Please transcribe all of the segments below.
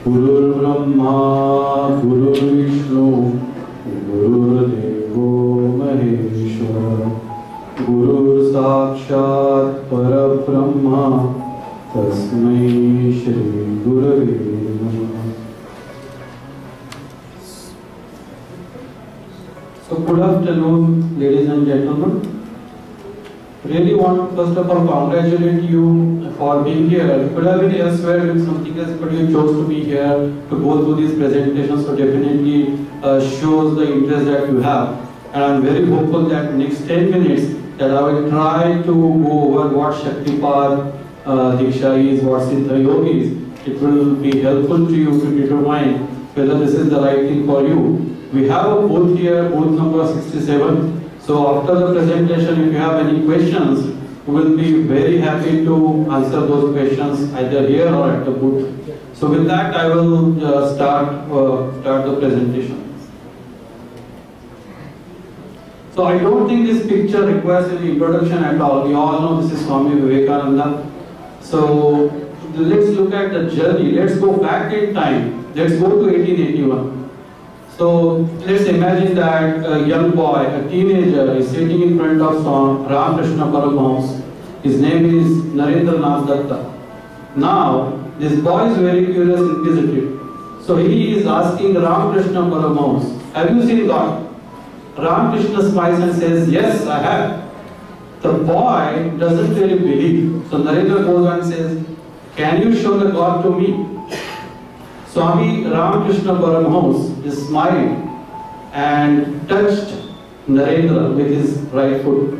गुरुर्ब्रह्मा गुरुर्विष्णु गुरुर्देवो महेश्वर गुरुर्साक्षात् परब्रह्मा तस्मै श्री गुरवे नमः. So good afternoon, ladies and gentlemen. Really want first of all congratulate you for being here. You could have been elsewhere doing something else, but you chose to be here to go through these presentations. So definitely shows the interest that you have. And I'm very hopeful that next 10 minutes that I will try to go over what Shaktipat Diksha is, what Siddha Yoga is. It will be helpful to you to determine whether this is the right thing for you. We have a booth here, booth number 67. So after the presentation, if you have any questions, we will be very happy to answer those questions either here or at the booth. So with that, I will start the presentation. So I don't think this picture requires any introduction at all. You all know this is Swami Vivekananda. So let's look at the journey. Let's go back in time. Let's go to 1881. So let's imagine that a young boy, a teenager, is sitting in front of Ramakrishna Paramahamsa. His name is Narendra Nath Datta. Now, this boy is very curious and inquisitive. So he is asking Ramakrishna Paramahamsa, have you seen God? Ramakrishna smiles and says, yes, I have. The boy doesn't really believe. So Narendra goes and says, can you show the God to me? Swami Ramakrishna Paramahamsa just smiled and touched Narendra with his right foot.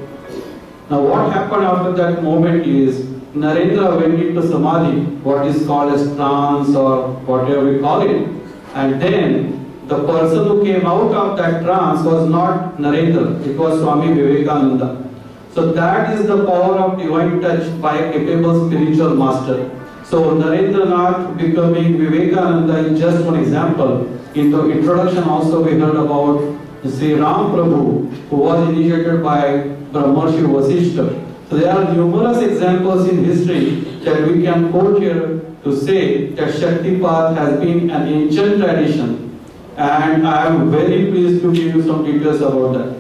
Now what happened after that moment is Narendra went into Samadhi, what is called as trance or whatever we call it, and then the person who came out of that trance was not Narendra, it was Swami Vivekananda. So that is the power of divine touch by a capable spiritual master. So Narendranath becoming Vivekananda is just one example. In the introduction also we heard about Sri Ram Prabhu, who was initiated by Brahmarshi Vasishtha. So there are numerous examples in history that we can quote here to say that Shaktipat has been an ancient tradition, and I am very pleased to give you some details about that.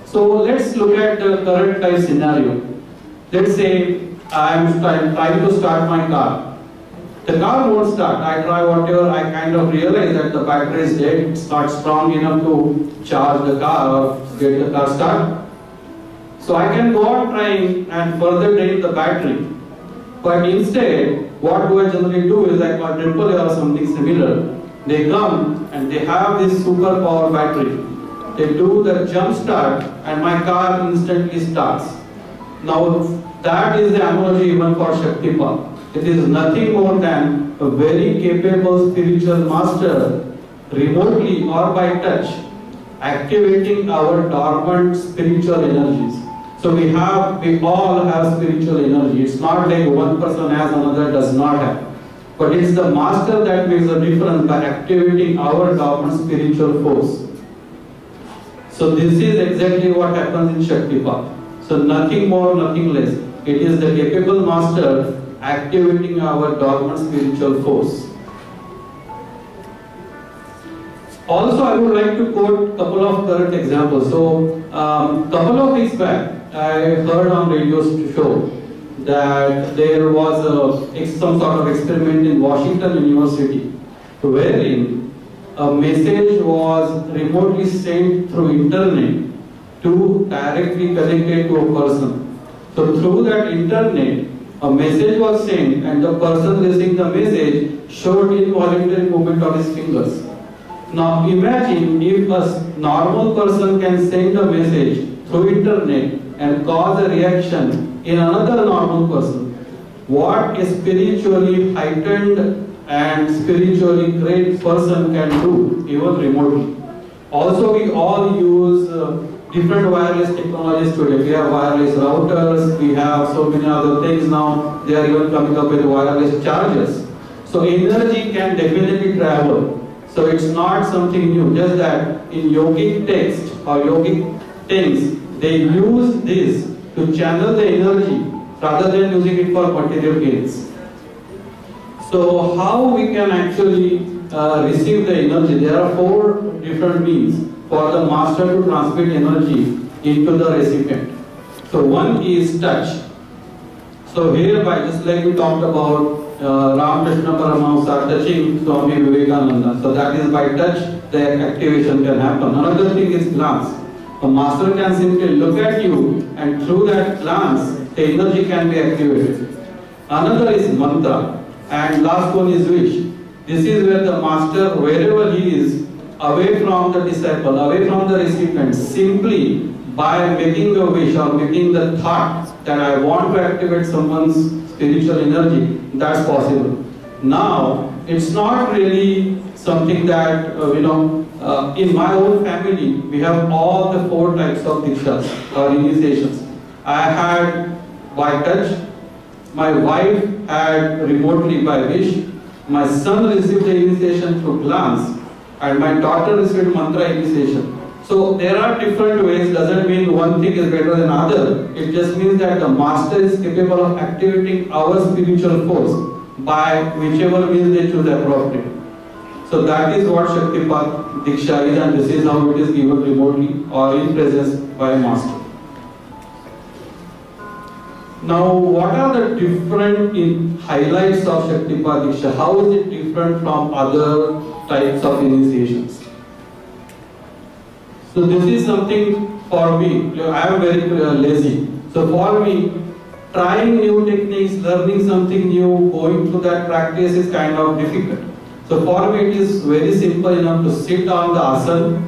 So let's look at the current time scenario. Let's say I am trying to start my car. The car won't start. I try whatever, I kind of realize that the battery is dead. It's not strong enough to charge the car or get the car started. So I can go on trying and further drain the battery. But instead, what do I generally do is I call AAA or something similar. They come and they have this super power battery. They do the jump start and my car instantly starts. Now that is the analogy even for Shaktipat. It is nothing more than a very capable spiritual master remotely or by touch activating our dormant spiritual energies. So we all have spiritual energy. It's not like one person has, another does not have. But it's the master that makes a difference by activating our dormant spiritual force. So this is exactly what happens in Shaktipat. So nothing more, nothing less. It is the capable master activating our dormant spiritual force. Also, I would like to quote a couple of current examples. So, couple of weeks back, I heard on radio show that there was some sort of experiment in Washington University, wherein a message was remotely sent through internet to directly connect it to a person. So through that internet, a message was sent and the person receiving the message showed involuntary movement of his fingers. Now imagine if a normal person can send a message through internet and cause a reaction in another normal person. What a spiritually heightened and spiritually great person can do, even remotely. Also, we all use different wireless technologies today. We have wireless routers, we have so many other things now. They are even coming up with wireless chargers. So energy can definitely travel. So it's not something new, just that in yogic text or yogic things, they use this to channel the energy rather than using it for material gains. So how we can actually receive the energy? There are 4 different means for the master to transmit energy into the recipient. So one is touch. So hereby, just like we talked about Ramakrishna Paramahamsa touching Swami Vivekananda. So that is by touch the activation can happen. Another thing is glance. The master can simply look at you and through that glance the energy can be activated. Another is mantra and last one is wish. This is where the master, wherever he is, away from the disciple, away from the recipient, simply by making a wish or making the thought that I want to activate someone's spiritual energy, that's possible. Now, it's not really something that, in my own family, we have all the 4 types of dikshas or initiations. I had by touch, my wife had remotely by wish, my son received the initiation through glance, and my daughter received mantra initiation. So there are different ways, doesn't mean one thing is better than other. It just means that the master is capable of activating our spiritual force by whichever means they choose appropriate. So that is what Shaktipat Diksha is, and this is how it is given remotely or in presence by a master. Now, what are the different highlights of Shaktipat Diksha? How is it different from other types of initiations? So this is something for me, I am very lazy. So for me, trying new techniques, learning something new, going through that practice is kind of difficult. So for me it is very simple enough to sit on the asana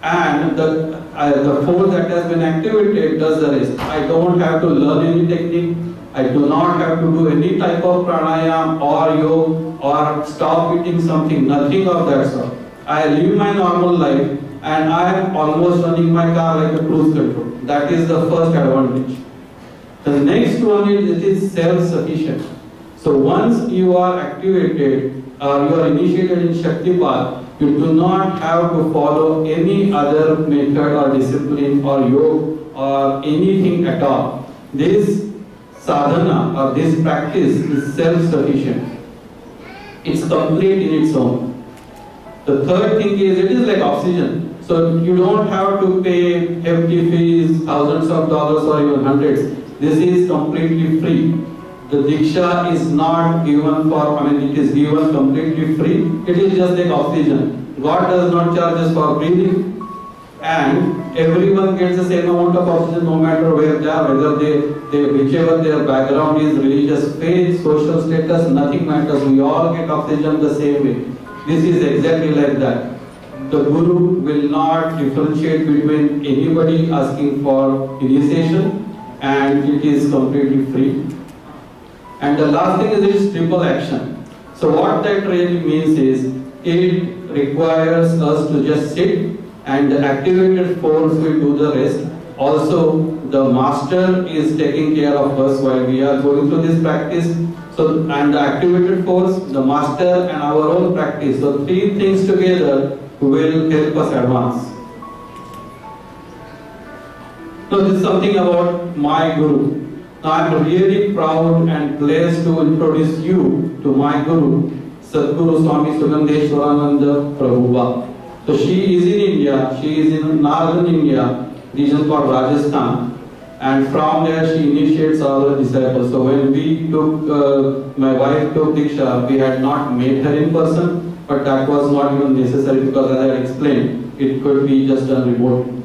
and the force that has been activated does the rest. I don't have to learn any technique. I do not have to do any type of pranayam or yoga or stop eating something, nothing of that sort. I live my normal life and I am almost running my car like a cruise control. That is the first advantage. The next one is it is self-sufficient. So once you are activated or you are initiated in Shaktipat, you do not have to follow any other method or discipline or yoga or anything at all. This sadhana or this practice is self-sufficient. It's complete in its own. The third thing is it is like oxygen. So you don't have to pay hefty fees, thousands of dollars or even hundreds. This is completely free. The Diksha is not given for, it is given completely free. It is just like oxygen. God does not charge us for breathing. And everyone gets the same amount of oxygen no matter where they are, whether whichever their background is, religious faith, social status, nothing matters. We all get oxygen the same way. This is exactly like that. The Guru will not differentiate between anybody asking for initiation, and it is completely free. And the last thing is its triple action. So what that really means is it requires us to just sit and the activated force will do the rest. Also, the master is taking care of us while we are going through this practice. So, and the activated force, the master and our own practice. So 3 things together will help us advance. So this is something about my Guru. Now I am really proud and blessed to introduce you to my Guru, Sadguru Swami Sugandheshwarananda Prabhupada. So she is in India, she is in northern India, region called Rajasthan, and from there she initiates all the disciples. So when we took, my wife took Diksha, we had not met her in person, but that was not even necessary because as I had explained, it could be just done remotely.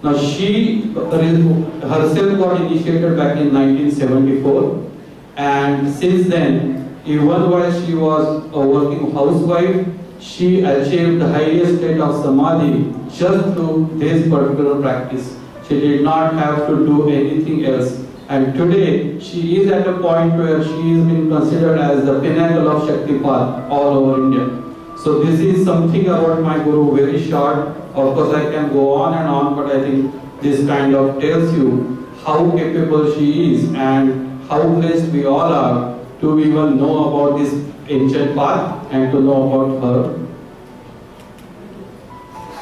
Now she herself got initiated back in 1974, and since then, even while she was a working housewife, she achieved the highest state of samadhi just through this particular practice. She did not have to do anything else. And today, she is at a point where she is being considered as the pinnacle of Shaktipat all over India. So this is something about my Guru, very short. Of course, I can go on and on, but I think this kind of tells you how capable she is and how blessed we all are to even know about this ancient path and to know about her.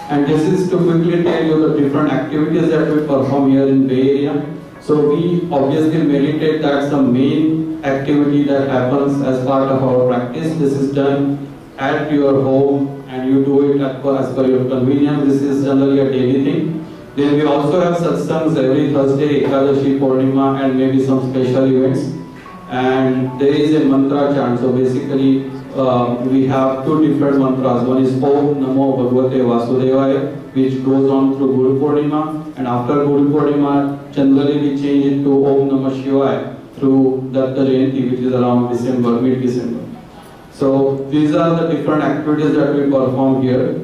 And this is to quickly tell you the different activities that we perform here in Bay Area. So we obviously meditate, that's the main activity that happens as part of our practice. This is done at your home and you do it as per your convenience. This is generally a daily thing. Then we also have satsangs every Thursday, Ekadashi, Purnima, and maybe some special events. And there is a mantra chant. So basically we have two different mantras. One is Om Namo Bhagavate Vasudevaya, which goes on through Guru Purnima, and after Guru Purnima generally we change it to Om Namah Shivaya through Datta Jayanti, which is around December, mid-December. So these are the different activities that we perform here.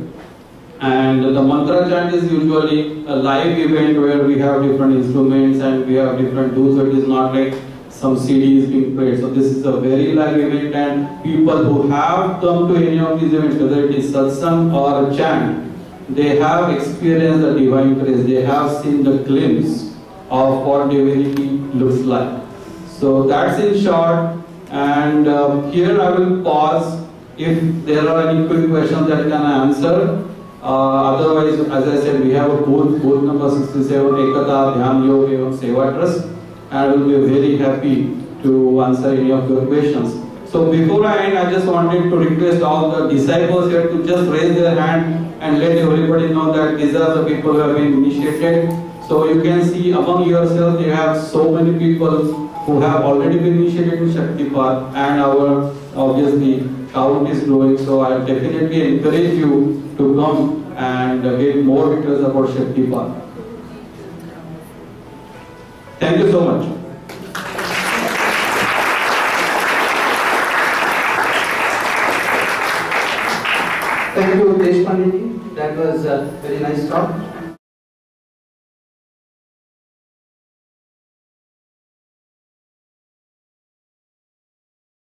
And the mantra chant is usually a live event where we have different instruments and we have different tools, so it is not like some CDs being played. So this is a very live event, and people who have come to any of these events, whether it is satsang or chant, they have experienced the divine grace. They have seen the glimpse of what divinity looks like. So that's in short. And here I will pause. If there are any quick questions that can I answer. Otherwise, as I said, we have a booth number 67, Ekata Dhyan Yoga Evam Seva Trust, and I will be very happy to answer any of your questions. So before I end, I just wanted to request all the disciples here to just raise their hand and let everybody know that these are the people who have been initiated. So you can see among yourselves, you have so many people who have already been initiated in Shaktipat, and our obviously count is growing. So I definitely encourage you to come and get more details about Shaktipat. Thank you so much. Thank you, Deshpande ji. That was a very nice talk.